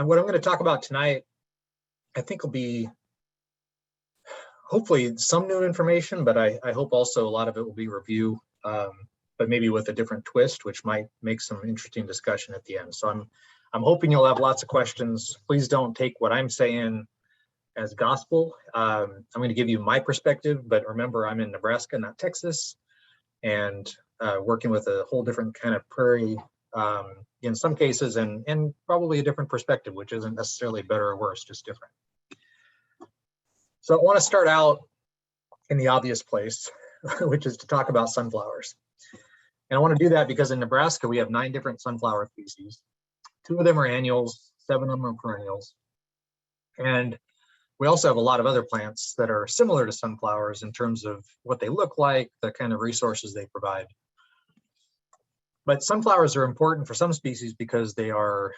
what I'm going to talk about tonight, I think will be hopefully some new information, but I hope also a lot of it will be review, but maybe with a different twist, which might make some interesting discussion at the end. So I'm hoping you'll have lots of questions. Please don't take what I'm saying as gospel. I'm going to give you my perspective, but remember, I'm in Nebraska, not Texas, and working with a whole different kind of prairie in some cases, and probably a different perspective, which isn't necessarily better or worse, just different. So I want to start out in the obvious place, which is to talk about sunflowers. And I want to do that because in Nebraska, we have 9 different sunflower species. 2 of them are annuals, 7 of them are perennials. And we also have a lot of other plants that are similar to sunflowers in terms of what they look like, the kind of resources they provide. But sunflowers are important for some species because they are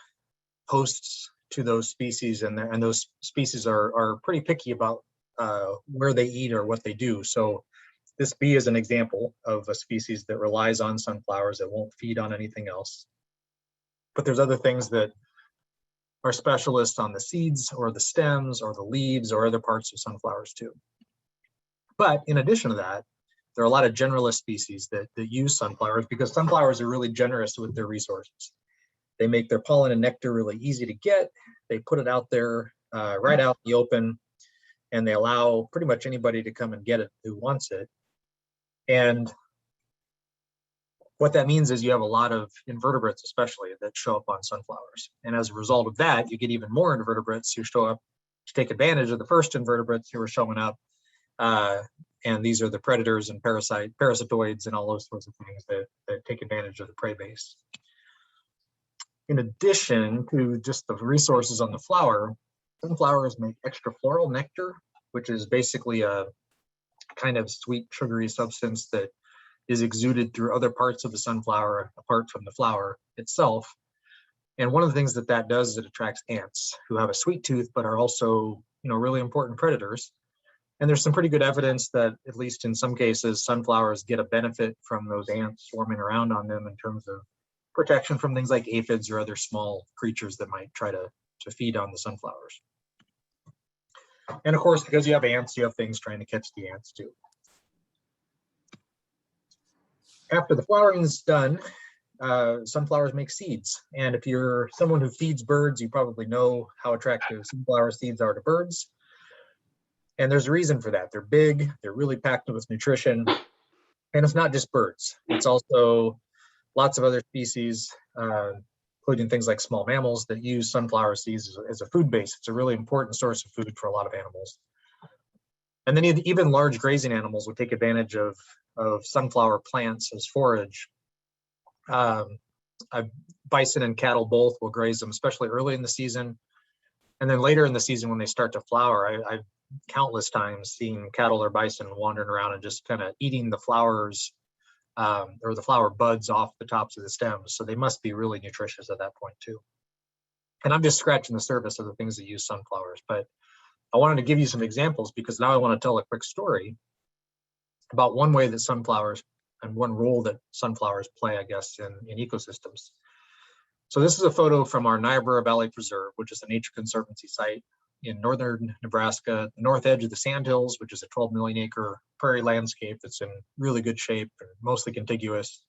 hosts to those species, and those species are pretty picky about where they eat or what they do. So this bee is an example of a species that relies on sunflowers, that won't feed on anything else. But there's other things that are specialists on the seeds or the stems or the leaves or other parts of sunflowers too. But in addition to that, there are a lot of generalist species that use sunflowers because sunflowers are really generous with their resources. They make their pollen and nectar really easy to get. They put it out there right out in the open, and they allow pretty much anybody to come and get it who wants it. And what that means is you have a lot of invertebrates, especially, that show up on sunflowers. And as a result of that, you get even more invertebrates who show up to take advantage of the first invertebrates who are showing up. And these are the predators and parasitoids and all those sorts of things that take advantage of the prey base. In addition to just the resources on the flower, sunflowers make extra floral nectar, which is basically a kind of sweet, sugary substance that is exuded through other parts of the sunflower apart from the flower itself. And one of the things that does is it attracts ants who have a sweet tooth, but are also, really important predators. And there's some pretty good evidence that, at least in some cases, sunflowers get a benefit from those ants swarming around on them in terms of protection from things like aphids or other small creatures that might try to feed on the sunflowers. And of course, because you have ants, you have things trying to catch the ants too. After the flowering is done, sunflowers make seeds. And if you're someone who feeds birds, you probably know how attractive sunflower seeds are to birds. And there's a reason for that. They're big, they're really packed with nutrition. And it's not just birds. It's also lots of other species, including things like small mammals that use sunflower seeds as a food base. It's a really important source of food for a lot of animals. And then even large grazing animals would take advantage of sunflower plants as forage. Bison and cattle both will graze them, especially early in the season. And then later in the season when they start to flower, I've countless times seen cattle or bison wandering around and just kind of eating the flowers or the flower buds off the tops of the stems. So they must be really nutritious at that point too. And I'm just scratching the surface of the things that use sunflowers, but I wanted to give you some examples because now I want to tell a quick story about one way that sunflowers and one role that sunflowers play, I guess, in ecosystems. So this is a photo from our Niobrara Valley Preserve, which is a Nature Conservancy site in northern Nebraska, the north edge of the Sandhills, which is a 12 million acre prairie landscape that's in really good shape and mostly contiguous.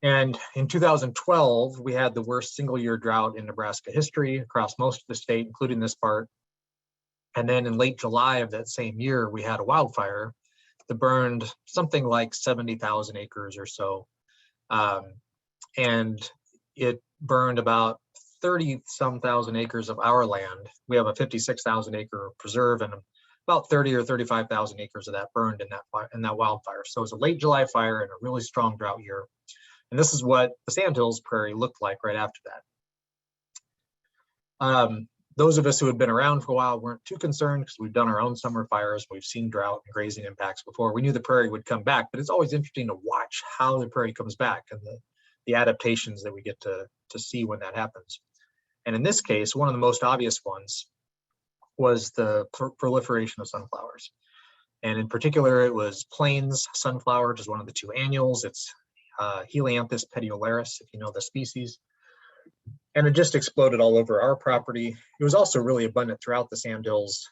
And in 2012, we had the worst single year drought in Nebraska history across most of the state, including this part. And then in late July of that same year, we had a wildfire that burned something like 70,000 acres or so. And it burned about 30-some thousand acres of our land. We have a 56,000 acre preserve, and about 30 or 35,000 acres of that burned in that wildfire. So it was a late July fire and a really strong drought year. And this is what the Sandhills Prairie looked like right after that. Those of us who had been around for a while weren't too concerned because we've done our own summer fires. We've seen drought and grazing impacts before. We knew the prairie would come back, but it's always interesting to watch how the prairie comes back and the adaptations that we get to see when that happens. And in this case, one of the most obvious ones was the proliferation of sunflowers. And in particular, it was plains sunflower, which is one of the 2 annuals. It's Helianthus petiolaris, if you know the species. And it just exploded all over our property. It was also really abundant throughout the sand hills,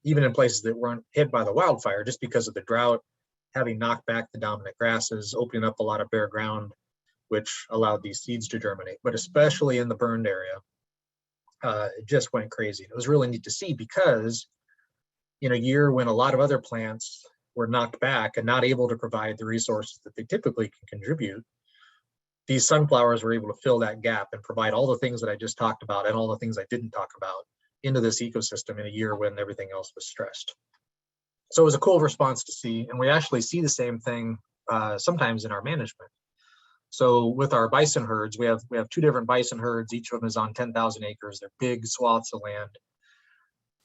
even in places that weren't hit by the wildfire, just because of the drought, having knocked back the dominant grasses, opening up a lot of bare ground, which allowed these seeds to germinate. But especially in the burned area, it just went crazy. It was really neat to see, because in a year when a lot of other plants were knocked back and not able to provide the resources that they typically can contribute, these sunflowers were able to fill that gap and provide all the things that I just talked about and all the things I didn't talk about into this ecosystem in a year when everything else was stressed. So it was a cool response to see, and we actually see the same thing sometimes in our management. So with our bison herds, we have 2 different bison herds. Each of them is on 10,000 acres. They're big swaths of land.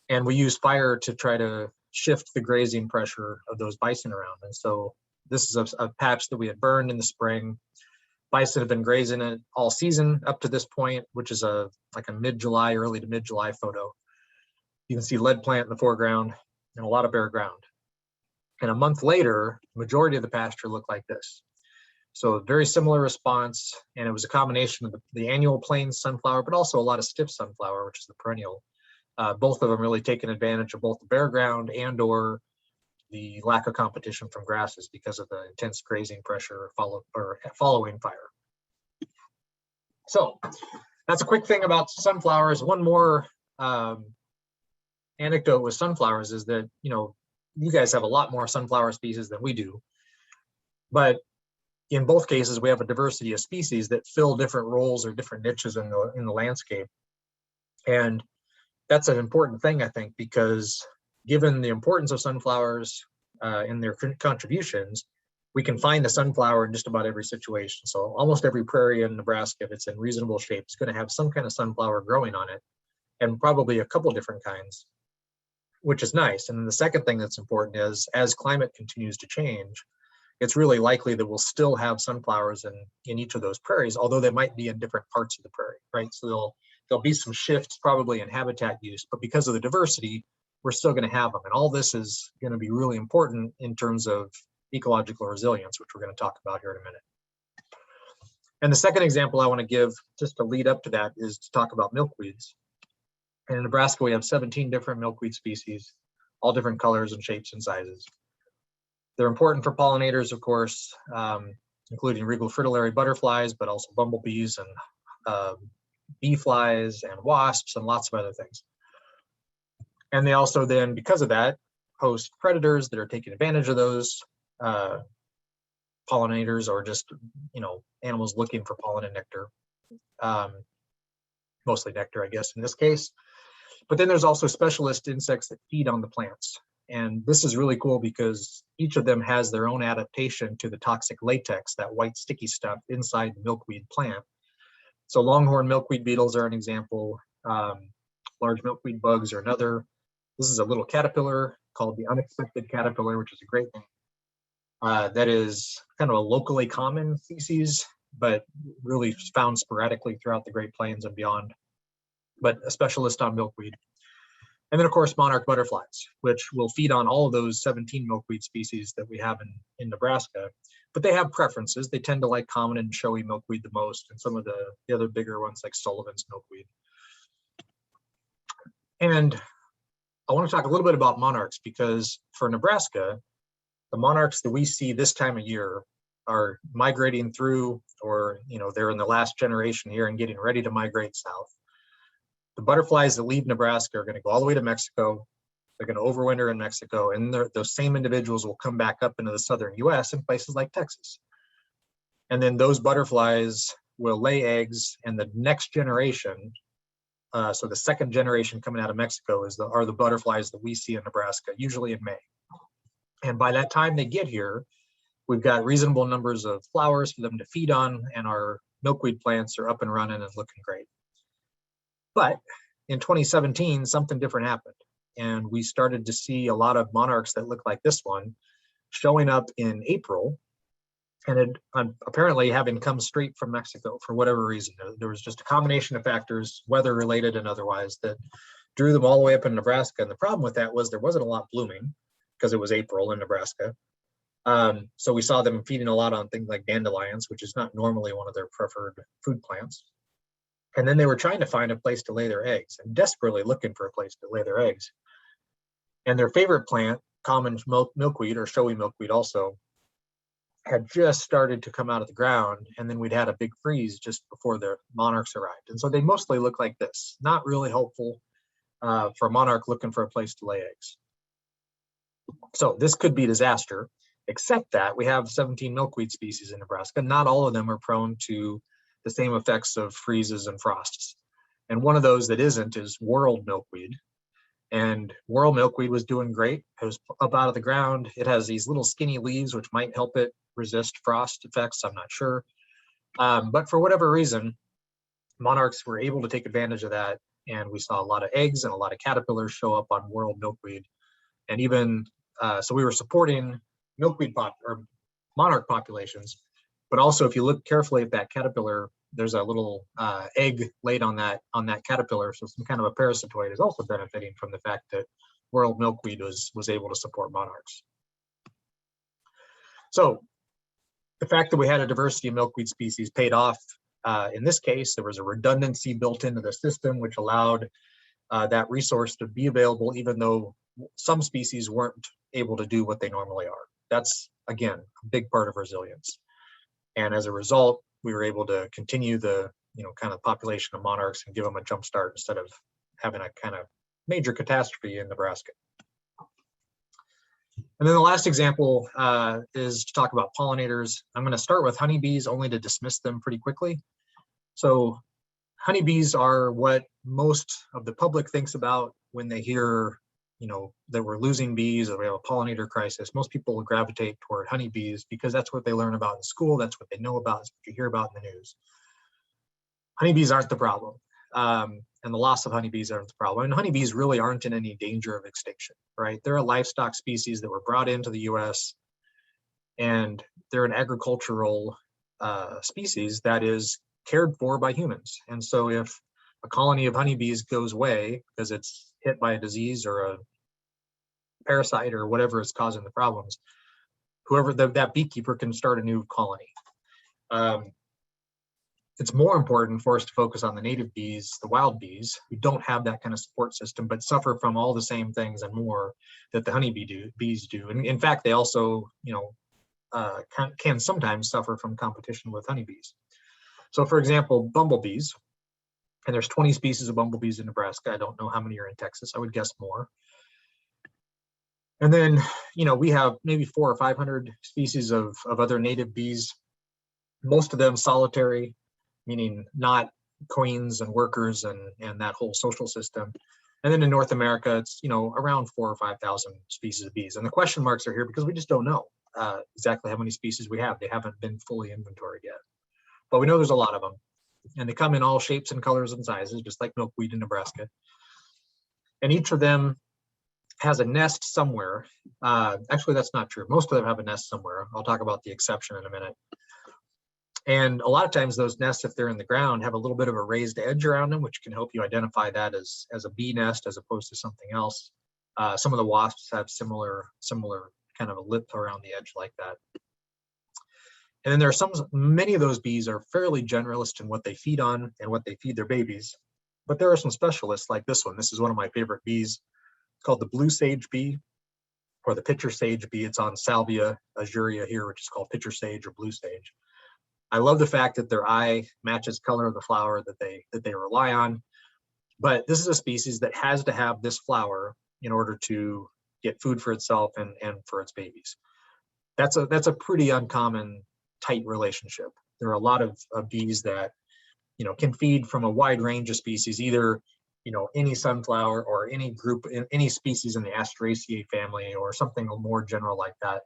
And we use fire to try to shift the grazing pressure of those bison around. And so this is a patch that we had burned in the spring. Bison have been grazing it all season up to this point, which is like a mid-July, early to mid-July photo. You can see lead plant in the foreground and a lot of bare ground. And a month later, the majority of the pasture looked like this. So a very similar response, and it was a combination of the annual plains sunflower, but also a lot of stiff sunflower, which is the perennial. Both of them really taking advantage of both the bare ground and or the lack of competition from grasses because of the intense grazing pressure following fire. So that's a quick thing about sunflowers. One more anecdote with sunflowers is that, you guys have a lot more sunflower species than we do, but in both cases, we have a diversity of species that fill different roles or different niches in the landscape. And that's an important thing, I think, because given the importance of sunflowers and their contributions, we can find a sunflower in just about every situation. So almost every prairie in Nebraska, if it's in reasonable shape, is going to have some kind of sunflower growing on it, and probably a couple different kinds, which is nice. And then the second thing that's important is, as climate continues to change, it's really likely that we'll still have sunflowers in each of those prairies, although they might be in different parts of the prairie, right? So there'll be some shifts probably in habitat use, but because of the diversity, we're still going to have them. And all this is going to be really important in terms of ecological resilience, which we're going to talk about here in a minute. And the second example I want to give, just to lead up to that, is to talk about milkweeds. And in Nebraska, we have 17 different milkweed species, all different colors and shapes and sizes. They're important for pollinators, of course, including regal fritillary butterflies, but also bumblebees and bee flies and wasps and lots of other things. And they also then, because of that, host predators that are taking advantage of those pollinators, or just, animals looking for pollen and nectar, mostly nectar, I guess, in this case. But then there's also specialist insects that feed on the plants. And this is really cool because each of them has their own adaptation to the toxic latex, that white sticky stuff inside the milkweed plant. So longhorn milkweed beetles are an example. Large milkweed bugs are another. This is a little caterpillar called the unexpected caterpillar, which is a great name. That is kind of a locally common species, but really found sporadically throughout the Great Plains and beyond, but a specialist on milkweed. And then, of course, monarch butterflies, which will feed on all of those 17 milkweed species that we have in Nebraska. But they have preferences. They tend to like common and showy milkweed the most, and some of the other bigger ones like Sullivan's milkweed. And I want to talk a little bit about monarchs, because for Nebraska, the monarchs that we see this time of year are migrating through, or they're in the last generation here and getting ready to migrate south. The butterflies that leave Nebraska are going to go all the way to Mexico. They're going to overwinter in Mexico, and those same individuals will come back up into the southern US in places like Texas. And then those butterflies will lay eggs, and the next generation, so the second generation coming out of Mexico, are the butterflies that we see in Nebraska, usually in May. And by that time they get here, we've got reasonable numbers of flowers for them to feed on, and our milkweed plants are up and running and looking great. But in 2017, something different happened, and we started to see a lot of monarchs that look like this one showing up in April, and apparently having come straight from Mexico for whatever reason. There was just a combination of factors, weather related and otherwise, that drew them all the way up in Nebraska. And the problem with that was there wasn't a lot blooming because it was April in Nebraska. So we saw them feeding a lot on things like dandelions, which is not normally one of their preferred food plants. And then they were trying to find a place to lay their eggs and desperately looking for a place to lay their eggs. And their favorite plant, common milkweed or showy milkweed also, had just started to come out of the ground, and then we'd had a big freeze just before the monarchs arrived. And so they mostly look like this, not really helpful for a monarch looking for a place to lay eggs. So this could be a disaster, except that we have 17 milkweed species in Nebraska. Not all of them are prone to the same effects of freezes and frosts. And one of those that isn't is world milkweed. And world milkweed was doing great. It was up out of the ground. It has these little skinny leaves, which might help it resist frost effects, I'm not sure. But for whatever reason, monarchs were able to take advantage of that. And we saw a lot of eggs and a lot of caterpillars show up on world milkweed. And even, so we were supporting milkweed or monarch populations. But also, if you look carefully at that caterpillar, there's a little egg laid on that caterpillar. So some kind of a parasitoid is also benefiting from the fact that world milkweed was able to support monarchs. So the fact that we had a diversity of milkweed species paid off. In this case, there was a redundancy built into the system, which allowed that resource to be available, even though some species weren't able to do what they normally are. That's, again, a big part of resilience. And as a result, we were able to continue the kind of population of monarchs and give them a jump start instead of having a kind of major catastrophe in Nebraska. And then the last example is to talk about pollinators. I'm going to start with honeybees only to dismiss them pretty quickly. So honeybees are what most of the public thinks about when they hear that we're losing bees or we have a pollinator crisis. Most people will gravitate toward honeybees because that's what they learn about in school. That's what they know about. That's what you hear about in the news. Honeybees aren't the problem. And the loss of honeybees aren't the problem. And honeybees really aren't in any danger of extinction, right? They're a livestock species that were brought into the US, and they're an agricultural species that is cared for by humans. And so if a colony of honeybees goes away because it's hit by a disease or a parasite or whatever is causing the problems, whoever that beekeeper can start a new colony. It's more important for us to focus on the native bees, the wild bees, who don't have that kind of support system, but suffer from all the same things and more that the bees do. And in fact, they also, can sometimes suffer from competition with honeybees. So for example, bumblebees, and there's 20 species of bumblebees in Nebraska. I don't know how many are in Texas. I would guess more. And then, we have maybe 400 or 500 species of other native bees, most of them solitary, meaning not queens and workers and that whole social system. And then in North America, it's, around 4,000 or 5,000 species of bees. And the question marks are here because we just don't know exactly how many species we have. They haven't been fully inventoried yet. But we know there's a lot of them. And they come in all shapes and colors and sizes, just like milkweed in Nebraska. And each of them has a nest somewhere. Actually, that's not true. Most of them have a nest somewhere. I'll talk about the exception in a minute. And a lot of times those nests, if they're in the ground, have a little bit of a raised edge around them, which can help you identify that as a bee nest as opposed to something else. Some of the wasps have similar kind of a lip around the edge like that. And then there are many of those bees are fairly generalist in what they feed on and what they feed their babies. But there are some specialists like this one. This is one of my favorite bees. It's called the blue sage bee or the pitcher sage bee. It's on Salvia azurea here, which is called pitcher sage or blue sage. I love the fact that their eye matches color of the flower that they rely on. But this is a species that has to have this flower in order to get food for itself and for its babies. That's a pretty uncommon tight relationship. There are a lot of bees that can feed from a wide range of species, either any sunflower or any group, any species in the Asteraceae family or something more general like that,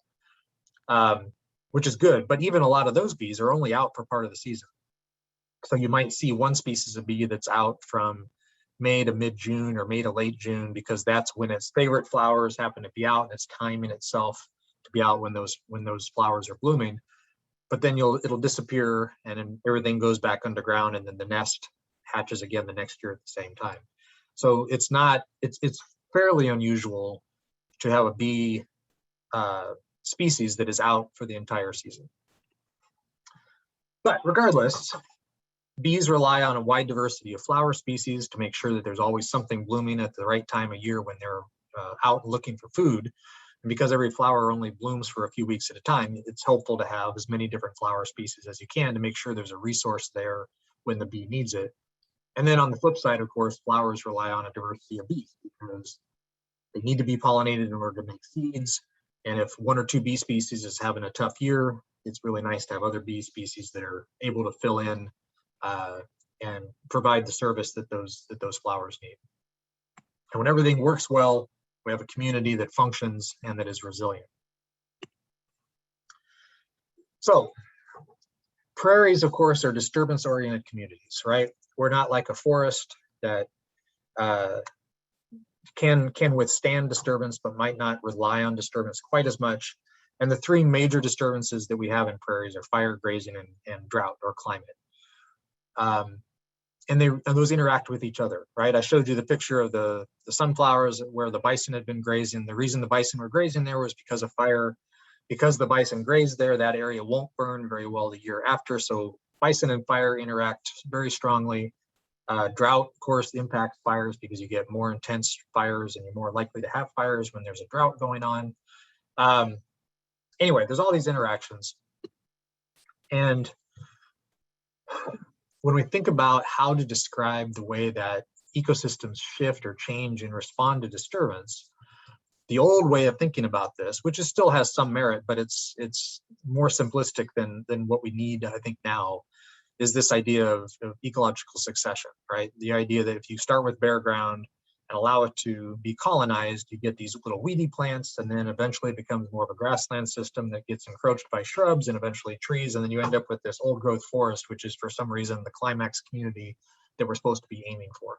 which is good. But even a lot of those bees are only out for part of the season. So you might see one species of bee that's out from May to mid-June or May to late June, because that's when its favorite flowers happen to be out and it's time in itself to be out when those flowers are blooming. But then it'll disappear and then everything goes back underground and then the nest hatches again the next year at the same time. So it's fairly unusual to have a bee species that is out for the entire season. But regardless, bees rely on a wide diversity of flower species to make sure that there's always something blooming at the right time of year when they're out looking for food. And because every flower only blooms for a few weeks at a time, it's helpful to have as many different flower species as you can to make sure there's a resource there when the bee needs it. And then on the flip side, of course, flowers rely on a diversity of bees because they need to be pollinated in order to make seeds. And if one or two bee species is having a tough year, it's really nice to have other bee species that are able to fill in and provide the service that those flowers need. And when everything works well, we have a community that functions and that is resilient. So prairies, of course, are disturbance-oriented communities, right? We're not like a forest that can withstand disturbance, but might not rely on disturbance quite as much. And the three major disturbances that we have in prairies are fire, grazing, and drought or climate. And those interact with each other, right? I showed you the picture of the sunflowers where the bison had been grazing. The reason the bison were grazing there was because of fire. Because the bison grazed there, that area won't burn very well the year after. So bison and fire interact very strongly. Drought, of course, impacts fires because you get more intense fires and you're more likely to have fires when there's a drought going on. Anyway, there's all these interactions. And when we think about how to describe the way that ecosystems shift or change and respond to disturbance, the old way of thinking about this, which still has some merit, but it's more simplistic than what we need, I think, now, is this idea of ecological succession, right? The idea that if you start with bare ground and allow it to be colonized, you get these little weedy plants, and then eventually it becomes more of a grassland system that gets encroached by shrubs and eventually trees, and then you end up with this old growth forest, which is for some reason the climax community that we're supposed to be aiming for.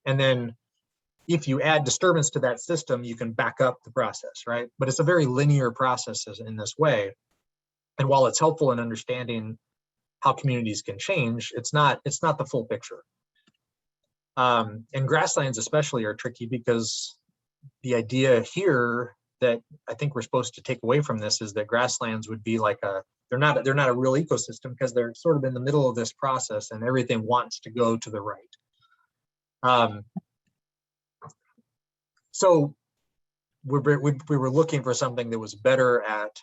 And then if you add disturbance to that system, you can back up the process, right? But it's a very linear process in this way. And while it's helpful in understanding how communities can change, it's not the full picture. And grasslands especially are tricky because the idea here that I think we're supposed to take away from this is that grasslands would be like they're not a real ecosystem because they're sort of in the middle of this process and everything wants to go to the right. So we were looking for something that was better at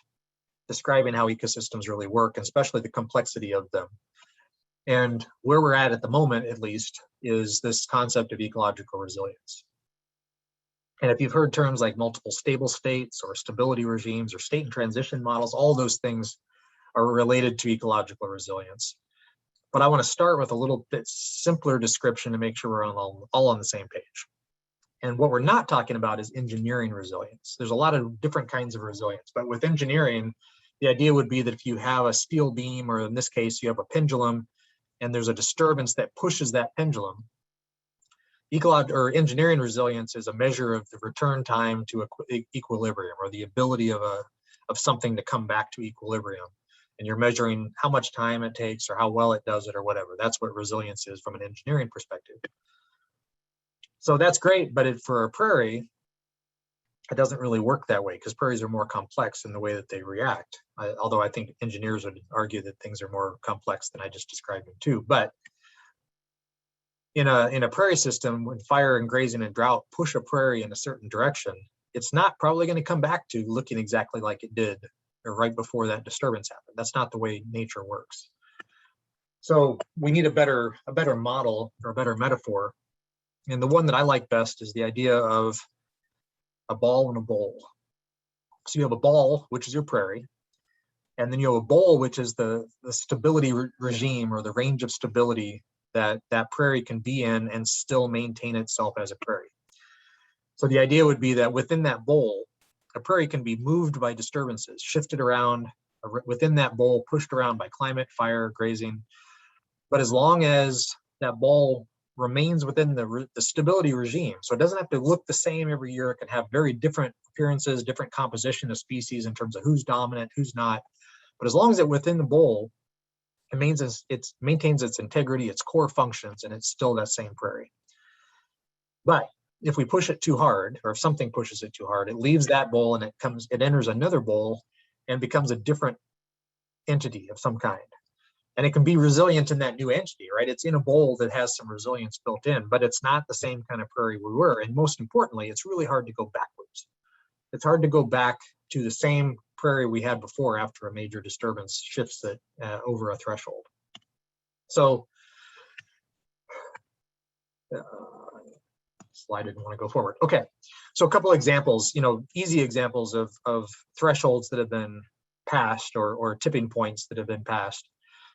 describing how ecosystems really work, and especially the complexity of them. And where we're at the moment, at least, is this concept of ecological resilience. And if you've heard terms like multiple stable states or stability regimes or state and transition models, all those things are related to ecological resilience. But I want to start with a little bit simpler description to make sure we're all on the same page. And what we're not talking about is engineering resilience. There's a lot of different kinds of resilience, but with engineering, the idea would be that if you have a steel beam, or in this case, you have a pendulum, and there's a disturbance that pushes that pendulum, engineering resilience is a measure of the return time to equilibrium, or the ability of something to come back to equilibrium. And you're measuring how much time it takes or how well it does it or whatever. That's what resilience is from an engineering perspective. So that's great, but for a prairie, it doesn't really work that way because prairies are more complex in the way that they react. Although I think engineers would argue that things are more complex than I just described them too. But in a prairie system, when fire and grazing and drought push a prairie in a certain direction, it's not probably going to come back to looking exactly like it did or right before that disturbance happened. That's not the way nature works. So we need a better model or a better metaphor. And the one that I like best is the idea of a ball and a bowl. So you have a ball, which is your prairie, and then you have a bowl, which is the stability regime or the range of stability that prairie can be in and still maintain itself as a prairie. So the idea would be that within that bowl, a prairie can be moved by disturbances, shifted around within that bowl, pushed around by climate, fire, grazing. But as long as that bowl remains within the stability regime, so it doesn't have to look the same every year, it can have very different appearances, different composition of species in terms of who's dominant, who's not. But as long as it's within the bowl, it maintains its integrity, its core functions, and it's still that same prairie. But if we push it too hard, or if something pushes it too hard, it leaves that bowl and it enters another bowl and becomes a different entity of some kind. And it can be resilient in that new entity, right? It's in a bowl that has some resilience built in, but it's not the same kind of prairie we were. And most importantly, it's really hard to go backwards. It's hard to go back to the same prairie we had before after a major disturbance shifts it over a threshold. So, slide didn't want to go forward. Okay, so a couple examples, easy examples of thresholds that have been passed or tipping points that have been passed.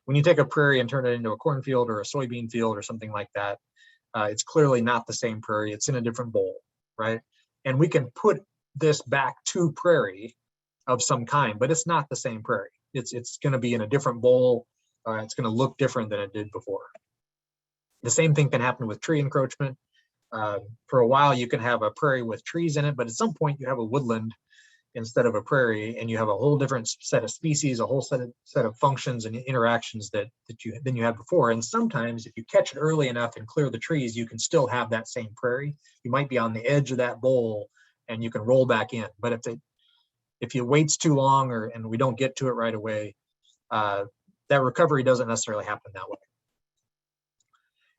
When you take a prairie and turn it into a cornfield or a soybean field or something like that, it's clearly not the same prairie. It's in a different bowl, right? And we can put this back to prairie of some kind, but it's not the same prairie. It's going to be in a different bowl. It's going to look different than it did before. The same thing can happen with tree encroachment. For a while, you can have a prairie with trees in it, but at some point you have a woodland instead of a prairie, and you have a whole different set of species, a whole set of functions and interactions than you had before. And sometimes if you catch it early enough and clear the trees, you can still have that same prairie. You might be on the edge of that bowl and you can roll back in. But if it waits too long and we don't get to it right away, that recovery doesn't necessarily happen that way.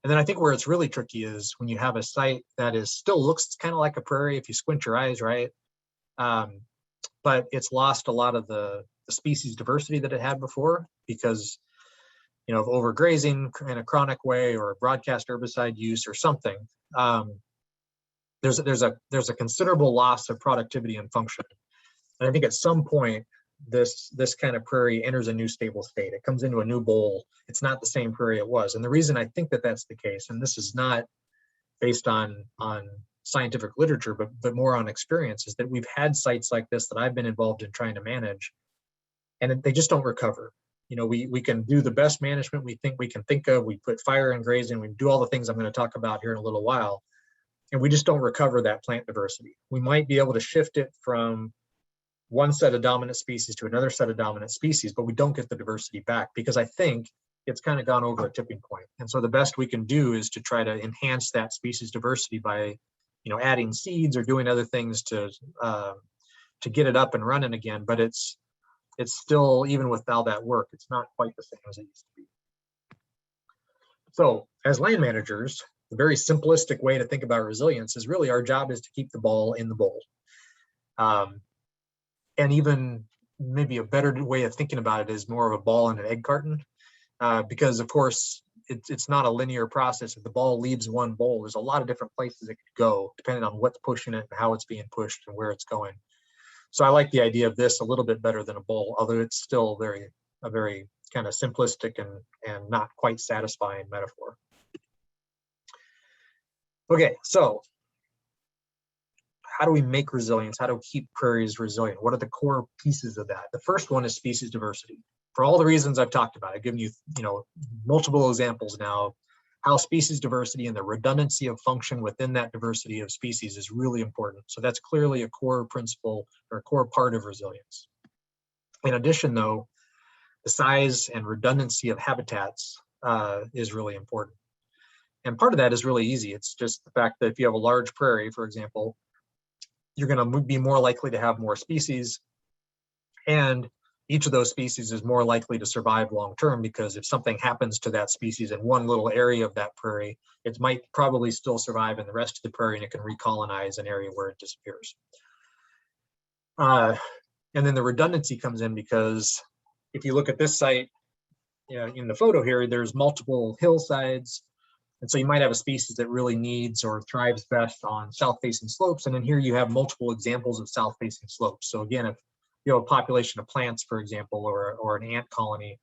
And then I think where it's really tricky is when you have a site that still looks kind of like a prairie if you squint your eyes right, but it's lost a lot of the species diversity that it had before because of overgrazing in a chronic way or broadcast herbicide use or something. There's a considerable loss of productivity and function. And I think at some point this kind of prairie enters a new stable state. It comes into a new bowl. It's not the same prairie it was. And the reason I think that that's the case, and this is not based on scientific literature, but more on experience, is that we've had sites like this that I've been involved in trying to manage, and they just don't recover. We can do the best management we can think of. We put fire and grazing, we do all the things I'm going to talk about here in a little while, and we just don't recover that plant diversity. We might be able to shift it from one set of dominant species to another set of dominant species, but we don't get the diversity back because I think it's kind of gone over a tipping point. And so the best we can do is to try to enhance that species diversity by adding seeds or doing other things to get it up and running again. But it's still, even with all that work, it's not quite the same as it used to be. So as land managers, the very simplistic way to think about resilience is really our job is to keep the ball in the bowl. And even maybe a better way of thinking about it is more of a ball in an egg carton, because of course it's not a linear process. If the ball leaves one bowl, there's a lot of different places it could go depending on what's pushing it and how it's being pushed and where it's going. So I like the idea of this a little bit better than a bowl, although it's still a very kind of simplistic and not quite satisfying metaphor. Okay, so how do we make resilience? How do we keep prairies resilient? What are the core pieces of that? The first one is species diversity. For all the reasons I've talked about, I've given you, multiple examples now, how species diversity and the redundancy of function within that diversity of species is really important. So that's clearly a core principle or a core part of resilience. In addition, though, the size and redundancy of habitats is really important. And part of that is really easy. It's just the fact that if you have a large prairie, for example, you're going to be more likely to have more species, and each of those species is more likely to survive long term, because if something happens to that species in one little area of that prairie, it might probably still survive in the rest of the prairie, and it can recolonize an area where it disappears. And then the redundancy comes in because if you look at this site, in the photo here, there's multiple hillsides. And so you might have a species that really needs or thrives best on south-facing slopes. And then here you have multiple examples of south-facing slopes. So again, if you have a population of plants, for example, or an ant colony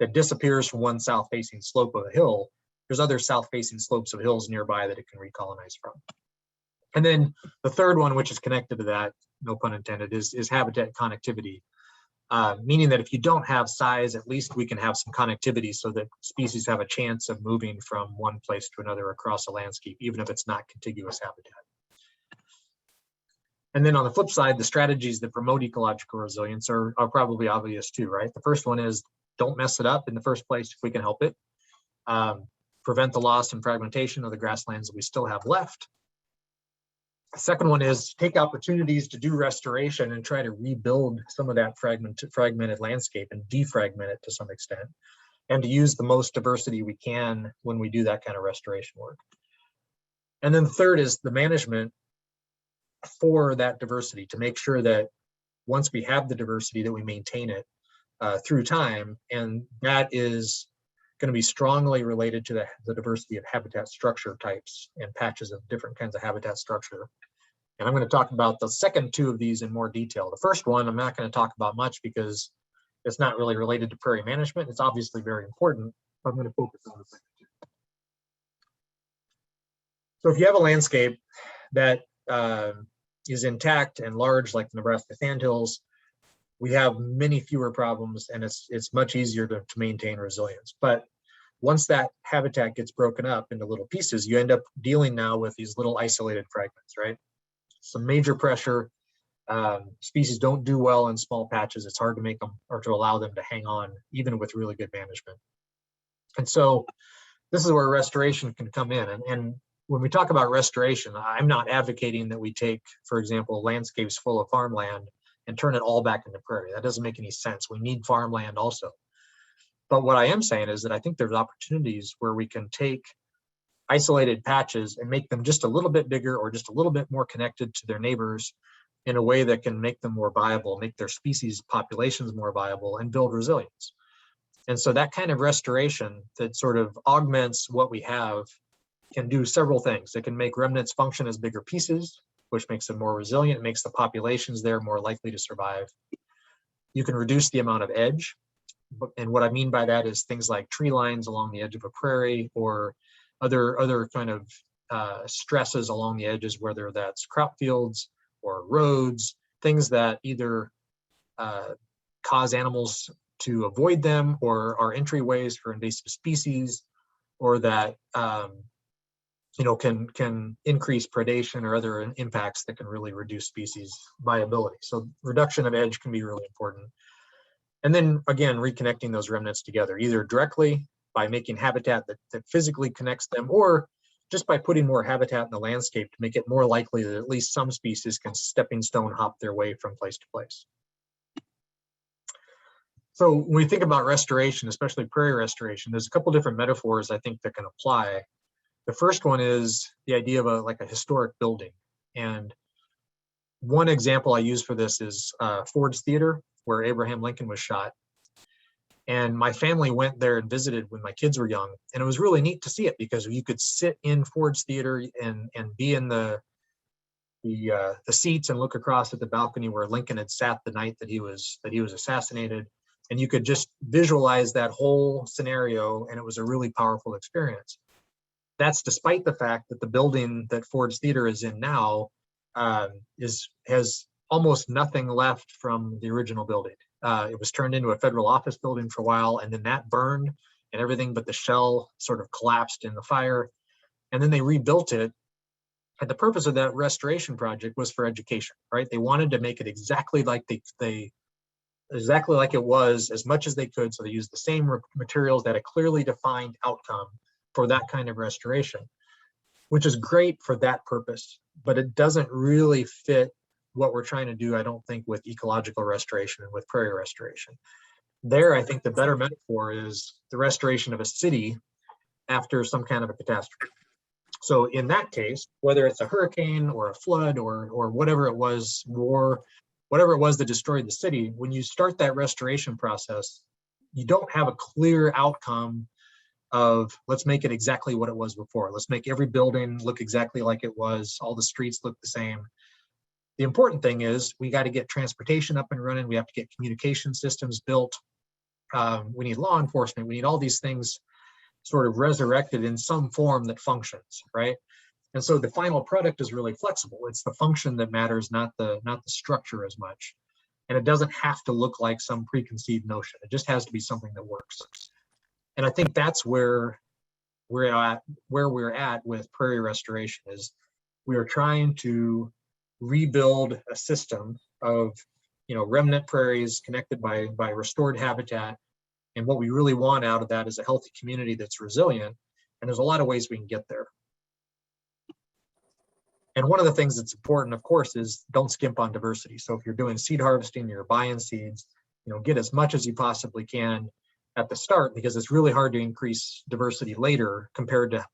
that disappears from one south-facing slope of a hill, there's other south-facing slopes of hills nearby that it can recolonize from. And then the third one, which is connected to that, no pun intended, is habitat connectivity. Meaning that if you don't have size, at least we can have some connectivity so that species have a chance of moving from one place to another across a landscape, even if it's not contiguous habitat. And then on the flip side, the strategies that promote ecological resilience are probably obvious too, right? The first one is don't mess it up in the first place if we can help it. Prevent the loss and fragmentation of the grasslands that we still have left. The second one is take opportunities to do restoration and try to rebuild some of that fragmented landscape and defragment it to some extent, and to use the most diversity we can when we do that kind of restoration work. And then the third is the management for that diversity, to make sure that once we have the diversity that we maintain it through time, and that is going to be strongly related to the diversity of habitat structure types and patches of different kinds of habitat structure. And I'm going to talk about the second two of these in more detail. The first one I'm not going to talk about much because it's not really related to prairie management. It's obviously very important, but I'm going to focus on the second two. So if you have a landscape that is intact and large, like the Nebraska sandhills, we have many fewer problems, and it's much easier to maintain resilience. But once that habitat gets broken up into little pieces, you end up dealing now with these little isolated fragments, right? Some major pressure. Species don't do well in small patches. It's hard to make them or to allow them to hang on, even with really good management. And so this is where restoration can come in. And when we talk about restoration, I'm not advocating that we take, for example, landscapes full of farmland and turn it all back into prairie. That doesn't make any sense. We need farmland also. But what I am saying is that I think there's opportunities where we can take isolated patches and make them just a little bit bigger or just a little bit more connected to their neighbors in a way that can make them more viable, make their species populations more viable, and build resilience. And so that kind of restoration that sort of augments what we have can do several things. It can make remnants function as bigger pieces, which makes them more resilient, makes the populations there more likely to survive. You can reduce the amount of edge. And what I mean by that is things like tree lines along the edge of a prairie, or other kind of stresses along the edges, whether that's crop fields or roads, things that either cause animals to avoid them or are entryways for invasive species, or that can increase predation or other impacts that can really reduce species viability. So reduction of edge can be really important. And then again, reconnecting those remnants together, either directly by making habitat that physically connects them, or just by putting more habitat in the landscape to make it more likely that at least some species can stepping stone hop their way from place to place. So when we think about restoration, especially prairie restoration, there's a couple different metaphors I think that can apply. The first one is the idea of a historic building. And one example I use for this is Ford's Theater, where Abraham Lincoln was shot. And my family went there and visited when my kids were young. And it was really neat to see it because you could sit in Ford's Theater and be in the seats and look across at the balcony where Lincoln had sat the night that he was assassinated. And you could just visualize that whole scenario, and it was a really powerful experience. That's despite the fact that the building that Ford's Theater is in now has almost nothing left from the original building. It was turned into a federal office building for a while, and then that burned, and everything but the shell sort of collapsed in the fire. And then they rebuilt it. And the purpose of that restoration project was for education, right? They wanted to make it exactly like exactly like it was as much as they could. So they used the same materials that a clearly defined outcome for that kind of restoration, which is great for that purpose, but it doesn't really fit what we're trying to do, I don't think, with ecological restoration and with prairie restoration. There, I think the better metaphor is the restoration of a city after some kind of a catastrophe. So in that case, whether it's a hurricane or a flood or whatever it was, war, whatever it was that destroyed the city, when you start that restoration process, you don't have a clear outcome of let's make it exactly what it was before. Let's make every building look exactly like it was. All the streets look the same. The important thing is we got to get transportation up and running. We have to get communication systems built. We need law enforcement. We need all these things sort of resurrected in some form that functions, right? And so the final product is really flexible. It's the function that matters, not the structure as much. And it doesn't have to look like some preconceived notion. It just has to be something that works. And I think that's where we're at with prairie restoration is we are trying to rebuild a system of remnant prairies connected by restored habitat. And what we really want out of that is a healthy community that's resilient. And there's a lot of ways we can get there. And one of the things that's important, of course, is don't skimp on diversity. So if you're doing seed harvesting, you're buying seeds, get as much as you possibly can at the start, because it's really hard to increase diversity later compared to,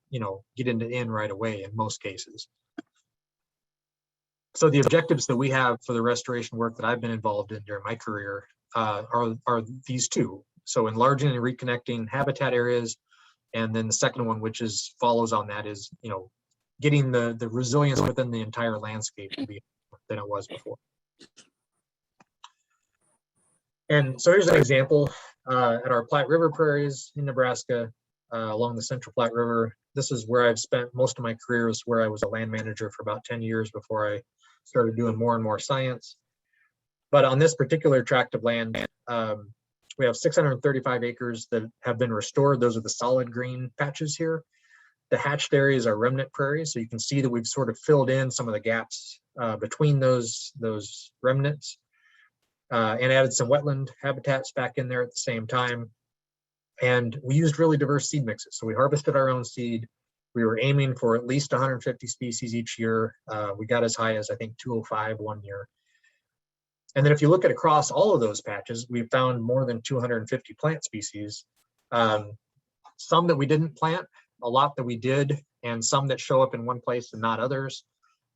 get into in right away in most cases. So the objectives that we have for the restoration work that I've been involved in during my career are these two. So enlarging and reconnecting habitat areas, and then the second one, which follows on that, is getting the resilience within the entire landscape to be than it was before. And so here's an example at our Platte River prairies in Nebraska, along the Central Platte River. This is where I've spent most of my career, is where I was a land manager for about 10 years before I started doing more and more science. But on this particular tract of land, we have 635 acres that have been restored. Those are the solid green patches here. The hatched areas are remnant prairies. So you can see that we've sort of filled in some of the gaps between those remnants and added some wetland habitats back in there at the same time. And we used really diverse seed mixes. So we harvested our own seed. We were aiming for at least 150 species each year. We got as high as, I think, 205 one year. And then if you look at across all of those patches, we found more than 250 plant species. Some that we didn't plant, a lot that we did, and some that show up in one place and not others.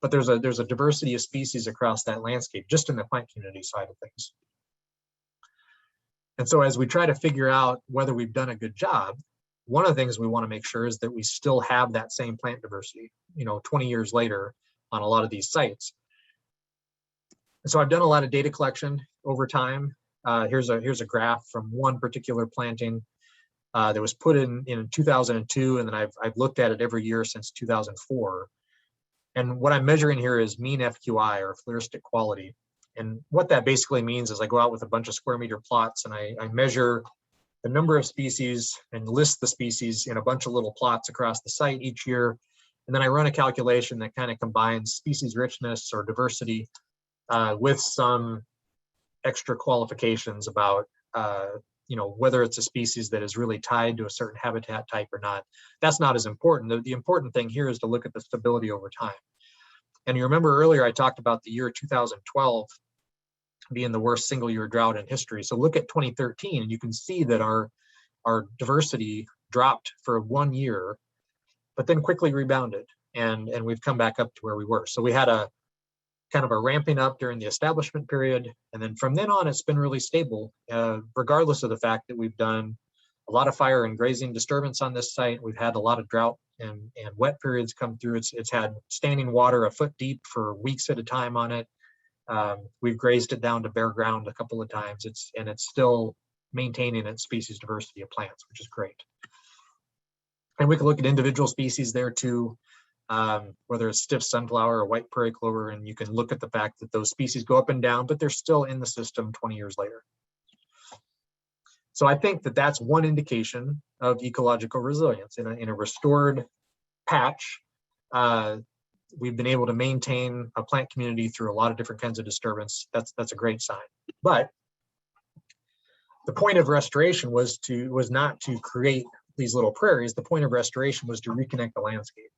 But there's a diversity of species across that landscape, just in the plant community side of things. And so as we try to figure out whether we've done a good job, one of the things we want to make sure is that we still have that same plant diversity, 20 years later on a lot of these sites. And so I've done a lot of data collection over time. Here's a graph from one particular planting that was put in 2002, and then I've looked at it every year since 2004. And what I'm measuring here is mean FQI, or floristic quality. And what that basically means is I go out with a bunch of square meter plots and I measure the number of species and list the species in a bunch of little plots across the site each year. And then I run a calculation that kind of combines species richness or diversity with some extra qualifications about whether it's a species that is really tied to a certain habitat type or not. That's not as important. The important thing here is to look at the stability over time. And you remember earlier I talked about the year 2012 being the worst single year drought in history. So look at 2013 and you can see that our diversity dropped for 1 year, but then quickly rebounded, and we've come back up to where we were. So we had a kind of a ramping up during the establishment period, and then from then on it's been really stable, regardless of the fact that we've done a lot of fire and grazing disturbance on this site. We've had a lot of drought and wet periods come through. It's had standing water a foot deep for weeks at a time on it. We've grazed it down to bare ground a couple of times. It's still maintaining its species diversity of plants, which is great. And we can look at individual species there too, whether it's stiff sunflower or white prairie clover, and you can look at the fact that those species go up and down, but they're still in the system 20 years later. So I think that that's one indication of ecological resilience. In a restored patch, we've been able to maintain a plant community through a lot of different kinds of disturbance. That's a great sign. But the point of restoration was not to create these little prairies. The point of restoration was to reconnect the landscape.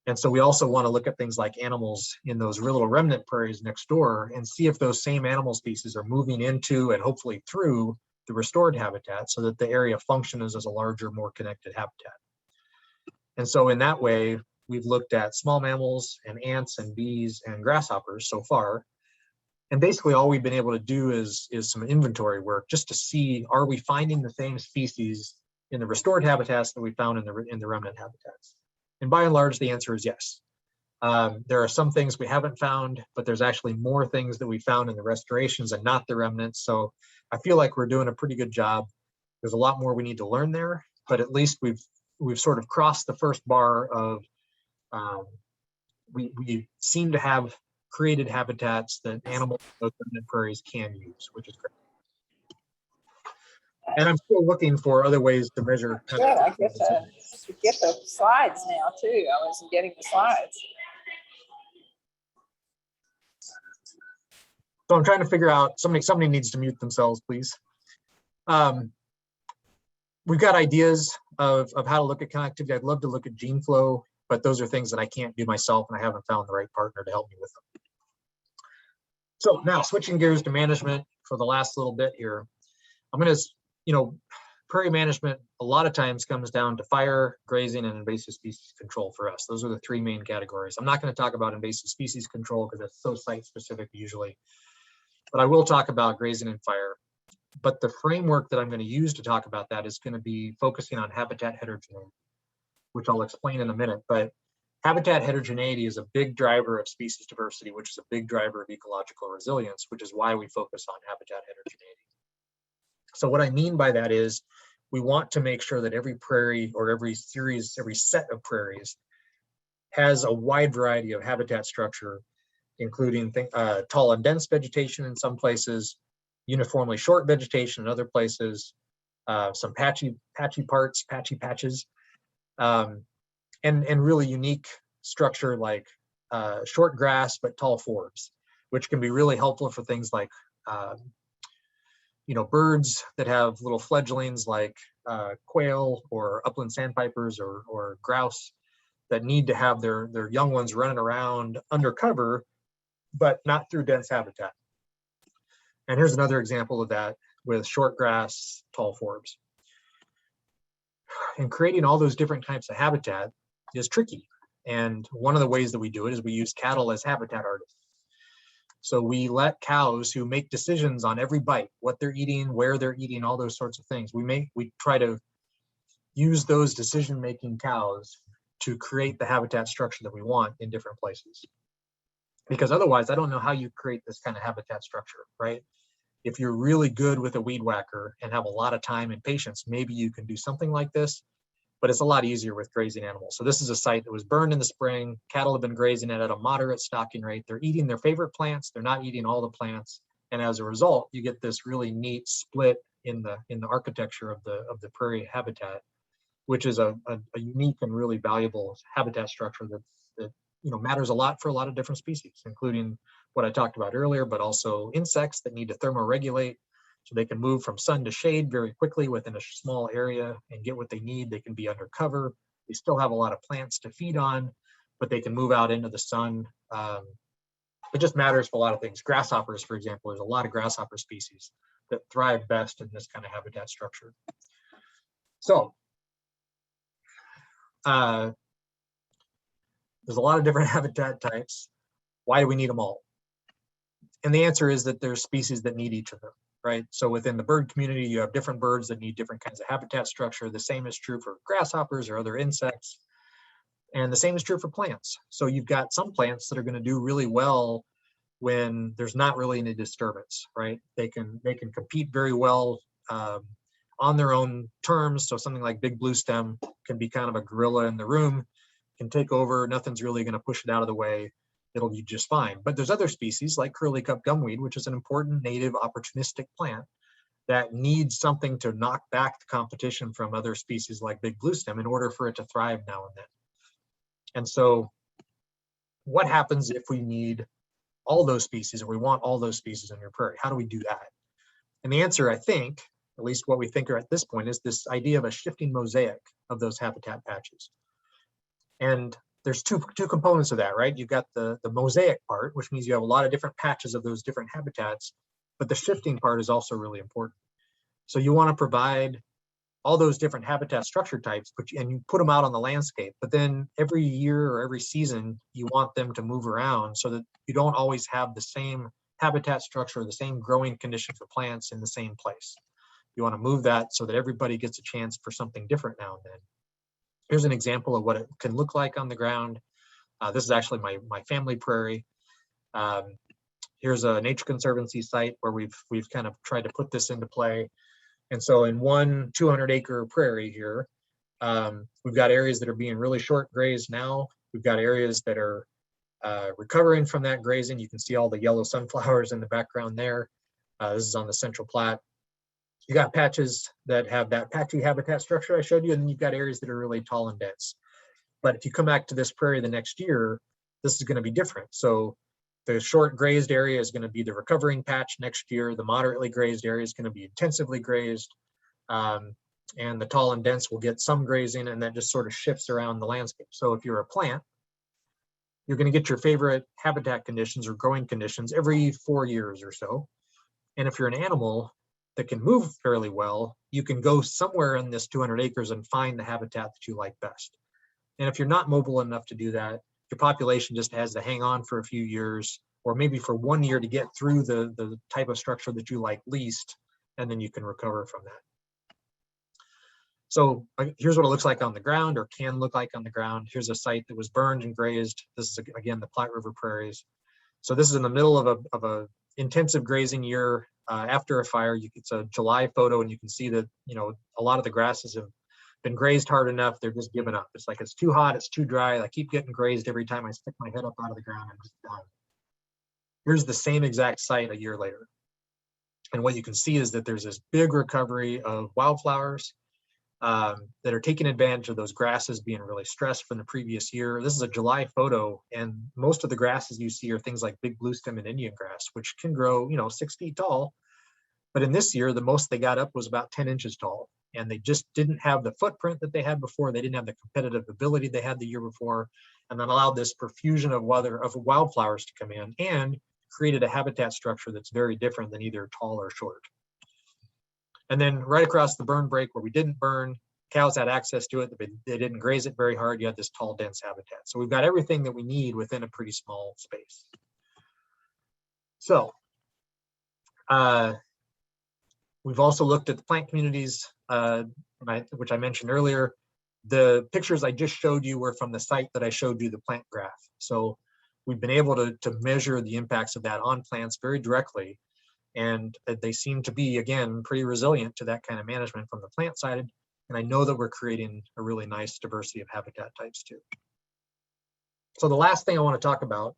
And so we also want to look at things like animals in those little remnant prairies next door and see if those same animal species are moving into and hopefully through the restored habitat so that the area functions as a larger, more connected habitat. And so in that way, we've looked at small mammals and ants and bees and grasshoppers so far. And basically all we've been able to do is some inventory work just to see, are we finding the same species in the restored habitats that we found in the remnant habitats? And by and large, the answer is yes. There are some things we haven't found, but there's actually more things that we found in the restorations and not the remnants. So I feel like we're doing a pretty good job. There's a lot more we need to learn there, but at least we've sort of crossed the first bar of we seem to have created habitats that animals in the prairies can use, which is great. And I'm still looking for other ways to measure. Good. I get the slides now too. I wasn't getting the slides. So I'm trying to figure out, somebody needs to mute themselves, please. We've got ideas of how to look at connectivity. I'd love to look at gene flow but those are things that I can't do myself, and I haven't found the right partner to help me with them. So now switching gears to management for the last little bit here, I'm going to, prairie management a lot of times comes down to fire, grazing, and invasive species control for us. Those are the three main categories. I'm not going to talk about invasive species control because that's so site specific usually, but I will talk about grazing and fire. But the framework that I'm going to use to talk about that is going to be focusing on habitat heterogeneity, which I'll explain in a minute. But habitat heterogeneity is a big driver of species diversity, which is a big driver of ecological resilience, which is why we focus on habitat heterogeneity. So what I mean by that is we want to make sure that every prairie or every set of prairies has a wide variety of habitat structure, including tall and dense vegetation in some places, uniformly short vegetation in other places, some patchy patches, and really unique structure like short grass but tall forbs, which can be really helpful for things like birds that have little fledglings like quail or upland sandpipers or grouse that need to have their young ones running around under cover, but not through dense habitat. And here's another example of that with short grass, tall forbs. And creating all those different types of habitat is tricky. And one of the ways that we do it is we use cattle as habitat artists. So we let cows who make decisions on every bite, what they're eating, where they're eating, all those sorts of things. We try to use those decision-making cows to create the habitat structure that we want in different places. Because otherwise, I don't know how you create this kind of habitat structure, right? If you're really good with a weed whacker and have a lot of time and patience, maybe you can do something like this, but it's a lot easier with grazing animals. So this is a site that was burned in the spring. Cattle have been grazing it at a moderate stocking rate. They're eating their favorite plants. They're not eating all the plants. And as a result, you get this really neat split in the architecture of the prairie habitat, which is a unique and really valuable habitat structure that matters a lot for a lot of different species, including what I talked about earlier, but also insects that need to thermoregulate so they can move from sun to shade very quickly within a small area and get what they need. They can be under cover. They still have a lot of plants to feed on, but they can move out into the sun. It just matters for a lot of things. Grasshoppers, for example, there's a lot of grasshopper species that thrive best in this kind of habitat structure. So there's a lot of different habitat types. Why do we need them all? And the answer is that there's species that need each of them, right? So within the bird community, you have different birds that need different kinds of habitat structure. The same is true for grasshoppers or other insects. And the same is true for plants. So you've got some plants that are going to do really well when there's not really any disturbance, right? They can compete very well on their own terms. So something like big blue stem can be kind of a gorilla in the room, can take over. Nothing's really going to push it out of the way. It'll be just fine. But there's other species like curly cup gumweed, which is an important native opportunistic plant that needs something to knock back the competition from other species like big blue stem in order for it to thrive now and then. And so what happens if we need all those species, or we want all those species on your prairie? How do we do that? And the answer, I think, at least what we think are at this point, is this idea of a shifting mosaic of those habitat patches. And there's two components of that, right? You've got the mosaic part, which means you have a lot of different patches of those different habitats, but the shifting part is also really important. So you want to provide all those different habitat structure types, and you put them out on the landscape, but then every year or every season, you want them to move around so that you don't always have the same habitat structure, the same growing condition for plants in the same place. You want to move that so that everybody gets a chance for something different now and then. Here's an example of what it can look like on the ground. This is actually my family prairie. Here's a Nature Conservancy site where we've kind of tried to put this into play. And so in one 200-acre prairie here, we've got areas that are being really short grazed now. We've got areas that are recovering from that grazing. You can see all the yellow sunflowers in the background there. This is on the Central Platte. You got patches that have that patchy habitat structure I showed you, and then you've got areas that are really tall and dense. But if you come back to this prairie the next year, this is going to be different. So the short grazed area is going to be the recovering patch next year. The moderately grazed area is going to be intensively grazed. and the tall and dense will get some grazing, and that just sort of shifts around the landscape. So if you're a plant, you're going to get your favorite habitat conditions or growing conditions every 4 years or so. And if you're an animal that can move fairly well, you can go somewhere in this 200 acres and find the habitat that you like best. And if you're not mobile enough to do that, your population just has to hang on for a few years, or maybe for 1 year to get through the type of structure that you like least, and then you can recover from that. So here's what it looks like on the ground, or can look like on the ground. Here's a site that was burned and grazed. This is, again, the Platte River Prairies. So this is in the middle of a intensive grazing year after a fire. It's a July photo, and you can see that, you know, a lot of the grasses have been grazed hard enough, they're just giving up. It's like, it's too hot, it's too dry. I keep getting grazed every time I stick my head up out of the ground. I'm just done. Here's the same exact site a year later. And what you can see is that there's this big recovery of wildflowers that are taking advantage of those grasses being really stressed from the previous year. This is a July photo, and most of the grasses you see are things like big bluestem and Indian grass, which can grow, you know, 6 feet tall. But in this year, the most they got up was about 10 inches tall. And they just didn't have the footprint that they had before. They didn't have the competitive ability they had the year before, and then allowed this profusion of wildflowers to come in and created a habitat structure that's very different than either tall or short. And then right across the burn break where we didn't burn, cows had access to it, but they didn't graze it very hard. You had this tall, dense habitat. So we've got everything that we need within a pretty small space. So we've also looked at the plant communities, which I mentioned earlier. The pictures I just showed you were from the site that I showed you the plant graph. So we've been able to measure the impacts of that on plants very directly. And they seem to be, again, pretty resilient to that kind of management from the plant side. And I know that we're creating a really nice diversity of habitat types too. So the last thing I want to talk about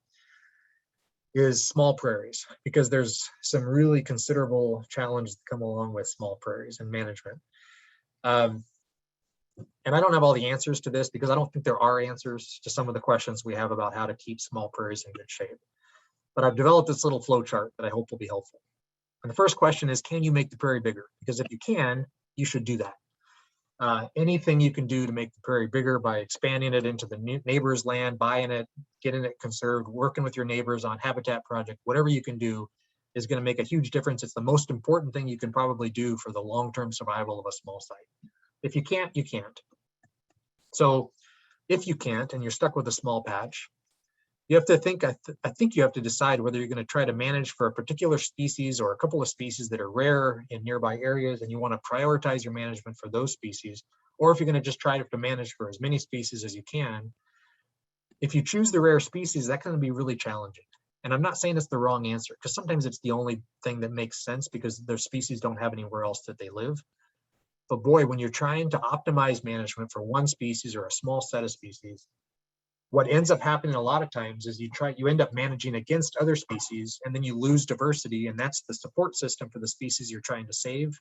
is small prairies, because there's some really considerable challenges that come along with small prairies and management. And I don't have all the answers to this, because I don't think there are answers to some of the questions we have about how to keep small prairies in good shape. But I've developed this little flow chart that I hope will be helpful. And the first question is, can you make the prairie bigger? Because if you can, you should do that. Anything you can do to make the prairie bigger by expanding it into the neighbor's land, buying it, getting it conserved, working with your neighbors on habitat project, whatever you can do is going to make a huge difference. It's the most important thing you can probably do for the long-term survival of a small site. If you can't, you can't. So if you can't, and you're stuck with a small patch, you have to think, I think you have to decide whether you're going to try to manage for a particular species or a couple of species that are rare in nearby areas, and you want to prioritize your management for those species, or if you're going to just try to manage for as many species as you can. If you choose the rare species, that's going to be really challenging. And I'm not saying it's the wrong answer, because sometimes it's the only thing that makes sense because their species don't have anywhere else that they live. But boy, when you're trying to optimize management for one species or a small set of species, what ends up happening a lot of times is you end up managing against other species, and then you lose diversity, and that's the support system for the species you're trying to save.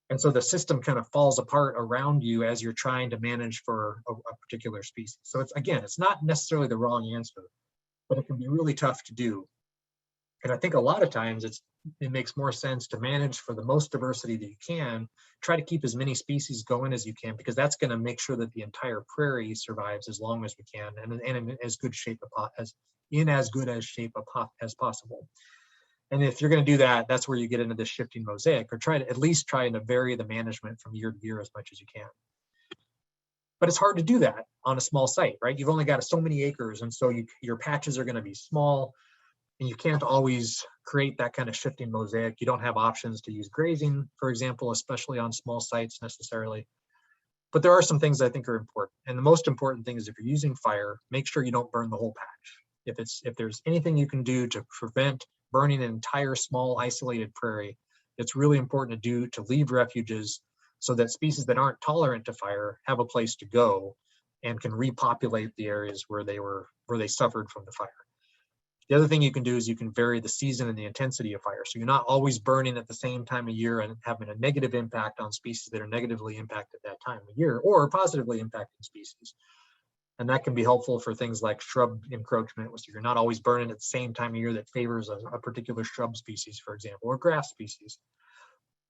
And so the system kind of falls apart around you as you're trying to manage for a particular species. So it's not necessarily the wrong answer, but it can be really tough to do. And I think a lot of times it makes more sense to manage for the most diversity that you can, try to keep as many species going as you can, because that's going to make sure that the entire prairie survives as long as we can, and in as good shape as possible. And if you're going to do that, that's where you get into this shifting mosaic, or at least try to vary the management from year to year as much as you can. But it's hard to do that on a small site, right? You've only got so many acres, and so your patches are going to be small. And you can't always create that kind of shifting mosaic. You don't have options to use grazing, for example, especially on small sites necessarily. But there are some things I think are important. And the most important thing is, if you're using fire, make sure you don't burn the whole patch. If there's anything you can do to prevent burning an entire small isolated prairie, it's really important to leave refuges so that species that aren't tolerant to fire have a place to go and can repopulate the areas where they suffered from the fire. The other thing you can do is you can vary the season and the intensity of fire. So you're not always burning at the same time of year and having a negative impact on species that are negatively impacted that time of year, or positively impacting species. And that can be helpful for things like shrub encroachment. So you're not always burning at the same time of year that favors a particular shrub species, for example, or grass species.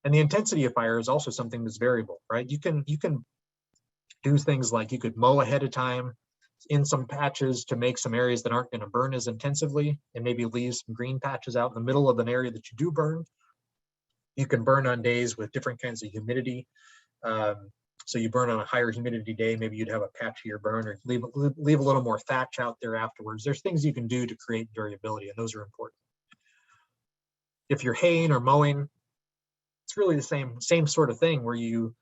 And the intensity of fire is also something that's variable, right? You can do things like you could mow ahead of time in some patches to make some areas that aren't going to burn as intensively, and maybe leave some green patches out in the middle of an area that you do burn. You can burn on days with different kinds of humidity. So you burn on a higher humidity day, maybe you'd have a patchier burn, or leave a little more thatch out there afterwards. There's things you can do to create variability, and those are important. If you're haying or mowing, it's really the same sort of thing, where you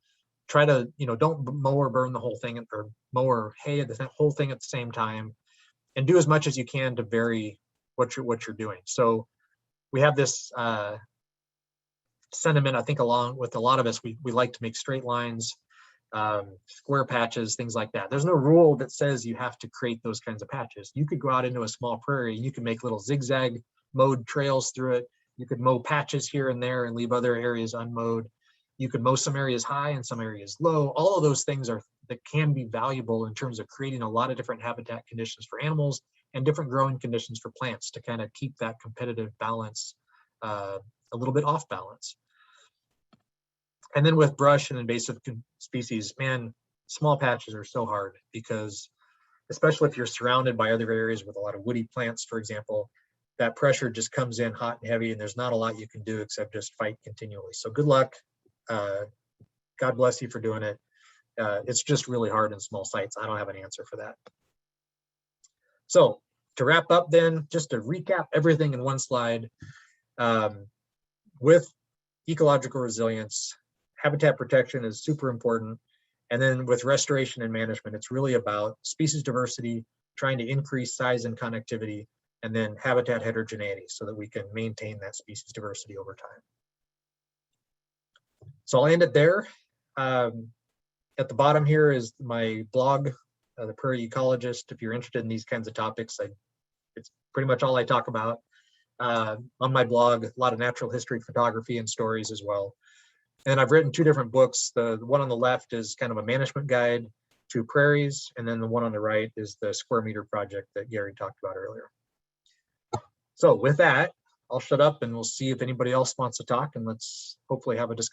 try to, don't mow or burn the whole thing, or mow or hay the whole thing at the same time, and do as much as you can to vary what you're doing. So we have this sentiment, I think, along with a lot of us, we like to make straight lines, square patches, things like that. There's no rule that says you have to create those kinds of patches. You could go out into a small prairie and you can make little zigzag mowed trails through it. You could mow patches here and there and leave other areas unmowed. You could mow some areas high and some areas low. All of those things that can be valuable in terms of creating a lot of different habitat conditions for animals and different growing conditions for plants, to kind of keep that competitive balance a little bit off balance. And then with brush and invasive species, man, small patches are so hard, because especially if you're surrounded by other areas with a lot of woody plants, for example, that pressure just comes in hot and heavy, and there's not a lot you can do except just fight continually. So good luck. God bless you for doing it. It's just really hard in small sites. I don't have an answer for that. So to wrap up then, just to recap everything in one slide, with ecological resilience, habitat protection is super important. And then with restoration and management, it's really about species diversity, trying to increase size and connectivity, and then habitat heterogeneity, so that we can maintain that species diversity over time. So I'll end it there. At the bottom here is my blog, The Prairie Ecologist. If you're interested in these kinds of topics, it's pretty much all I talk about. On my blog, a lot of natural history, photography, and stories as well. And I've written 2 different books. The one on the left is kind of a management guide to prairies, and then the one on the right is the square meter project that Gary talked about earlier. So with that, I'll shut up and we'll see if anybody else wants to talk, and let's hopefully have a discussion.